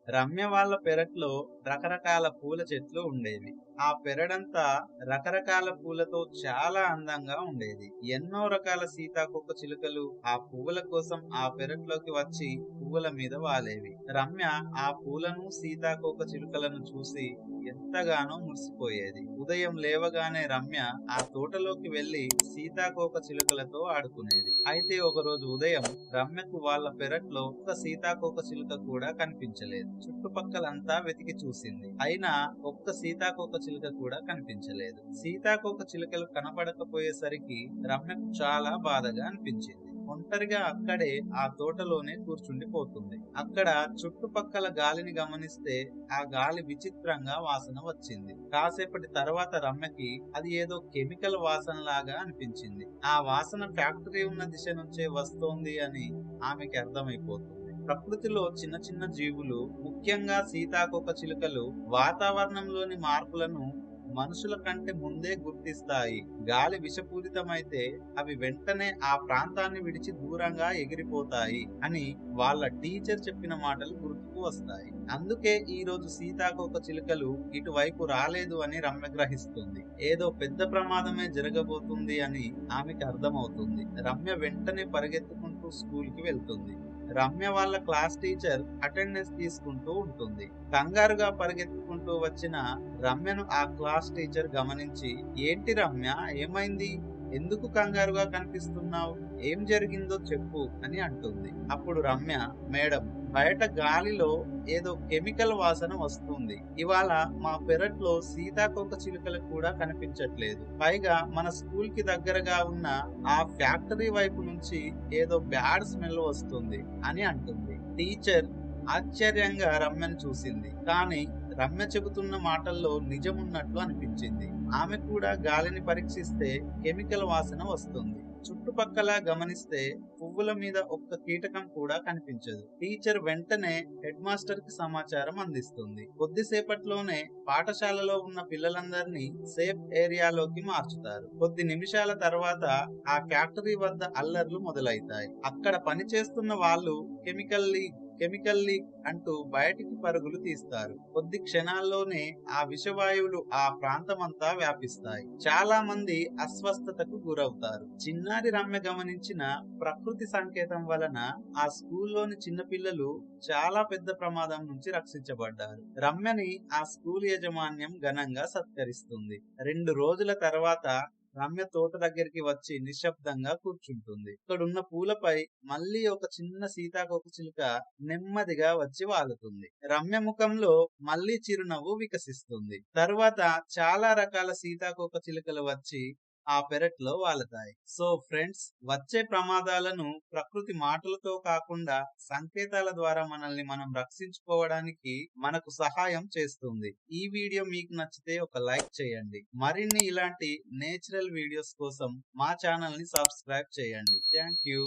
రమ్య వాళ్ళ పెరట్లో రకరకాల పూల చెట్లు ఉండేవి. ఆ పెరడంతా రకరకాల పూలతో చాలా అందంగా ఉండేది. ఎన్నో రకాల సీతాకోక చిలుకలు ఆ పువ్వుల కోసం ఆ పెరట్లోకి వచ్చి పువ్వుల మీద వాలేవి. రమ్య ఆ పూలను సీతాకోక చిలుకలను చూసి ఎంతగానో మురిసిపోయేది. ఉదయం లేవగానే రమ్య ఆ తోటలోకి వెళ్లి సీతాకోక చిలుకలతో ఆడుకునేది. అయితే ఒకరోజు ఉదయం రమ్యకు వాళ్ళ పెరట్లో ఒక సీతాకోక చిలుక కూడా కనిపించలేదు. చుట్టుపక్కలంతా వెతికి చూసింది. అయినా ఒక్క సీతాకోక చిలుక కూడా కనిపించలేదు. సీతాకోక చిలుకలు కనపడకపోయేసరికి రమ్యకు చాలా బాధగా అనిపించింది. ఒంటరిగా అక్కడే ఆ తోటలోనే కూర్చుండిపోతుంది. అక్కడ చుట్టుపక్కల గాలిని గమనిస్తే ఆ గాలి విచిత్రంగా వాసన వచ్చింది. కాసేపటి తర్వాత రమ్యకి అది ఏదో కెమికల్ వాసన లాగా అనిపించింది. ఆ వాసన ఫ్యాక్టరీ ఉన్న దిశ నుంచే వస్తోంది అని ఆమెకి అర్థమైపోతుంది. ప్రకృతిలో చిన్న చిన్న జీవులు, ముఖ్యంగా సీతాకోక చిలుకలు వాతావరణంలోని మార్పులను మనుషుల కంటే ముందే గుర్తిస్తాయి. గాలి విషపూరితమైతే అవి వెంటనే ఆ ప్రాంతాన్ని విడిచి దూరంగా ఎగిరిపోతాయి అని వాళ్ళ టీచర్ చెప్పిన మాటలు గుర్తుకు వస్తాయి. అందుకే ఈ రోజు సీతాకోక చిలుకలు ఇటువైపు రాలేదు అని రమ్య గ్రహిస్తుంది. ఏదో పెద్ద ప్రమాదమే జరగబోతుంది అని ఆమెకి అర్థమవుతుంది. రమ్య వెంటనే పరిగెత్తుకుంటూ స్కూల్ కి వెళ్తుంది. రమ్య వాళ్ళ క్లాస్ టీచర్ అటెండెన్స్ తీసుకుంటూ ఉంటుంది. కంగారుగా పరిగెత్తుకుంటూ వచ్చిన రమ్యను ఆ క్లాస్ టీచర్ గమనించి, ఏంటి రమ్య, ఏమైంది? ఎందుకు కంగారుగా కనిపిస్తున్నావు? ఏం జరిగిందో చెప్పు అని అంటుంది. అప్పుడు రమ్య, మేడం, బయట గాలిలో ఏదో కెమికల్ వాసన వస్తుంది. ఇవాళ మా పెరట్లో సీతాకోక చిలుకలు కూడా కనిపించట్లేదు. పైగా మన స్కూల్ కి దగ్గరగా ఉన్న ఆ ఫ్యాక్టరీ వైపు నుంచి ఏదో బ్యాడ్ స్మెల్ వస్తుంది అని అంటుంది. టీచర్ ఆశ్చర్యంగా రమ్యను చూసింది. కానీ రమ్య చెబుతున్న మాటల్లో నిజమున్నట్లు అనిపించింది. ఆమె కూడా గాలిని పరీక్షిస్తే కెమికల్ వాసన వస్తుంది. చుట్టుపక్కల గమనిస్తే పువ్వుల మీద ఒక్క కీటకం కూడా కనిపించదు. టీచర్ వెంటనే హెడ్ మాస్టర్ కి సమాచారం అందిస్తుంది. కొద్దిసేపట్లోనే పాఠశాలలో ఉన్న పిల్లలందరినీ సేఫ్ ఏరియాలోకి మార్చుతారు. కొద్ది నిమిషాల తర్వాత ఆ ఫ్యాక్టరీ వద్ద అల్లర్లు మొదలైతాయి. అక్కడ పనిచేస్తున్న వాళ్ళు కెమికల్ లీక్ అంటూ బయటికి పరుగులు తీస్తారు. కొద్ది క్షణాల్లోనే ఆ విషవాయువులు ఆ ప్రాంతమంతా వ్యాపిస్తాయి. చాలా మంది అస్వస్థతకు గురవుతారు. చిన్నారి రమ్య గమనించిన ప్రకృతి సంకేతం వలన ఆ స్కూల్లోని చిన్నపిల్లలు చాలా పెద్ద ప్రమాదం నుంచి రక్షించబడ్డారు. రమ్యని ఆ స్కూల్ యాజమాన్యం ఘనంగా సత్కరిస్తుంది. 2 రోజుల తర్వాత రమ్య తోట దగ్గరికి వచ్చి నిశ్శబ్దంగా కూర్చుంటుంది. ఇక్కడున్న పూలపై మళ్ళీ ఒక చిన్న సీతాకోక చిలుక నెమ్మదిగా వచ్చి వాలుతుంది. రమ్య ముఖంలో మళ్ళీ చిరునవ్వు వికసిస్తుంది. తరువాత చాలా రకాల సీతాకోక చిలుకలు వచ్చి ఆ పెరట్లో వాలతాయి. సో ఫ్రెండ్స్, వచ్చే ప్రమాదాలను ప్రకృతి మాటలతో కాకుండా సంకేతాల ద్వారా మనల్ని మనం రక్షించుకోవడానికి మనకు సహాయం చేస్తుంది. ఈ వీడియో మీకు నచ్చితే ఒక లైక్ చేయండి. మరిన్ని ఇలాంటి నేచురల్ వీడియోస్ కోసం మా ఛానల్ ని సబ్స్క్రైబ్ చేయండి. Thank you.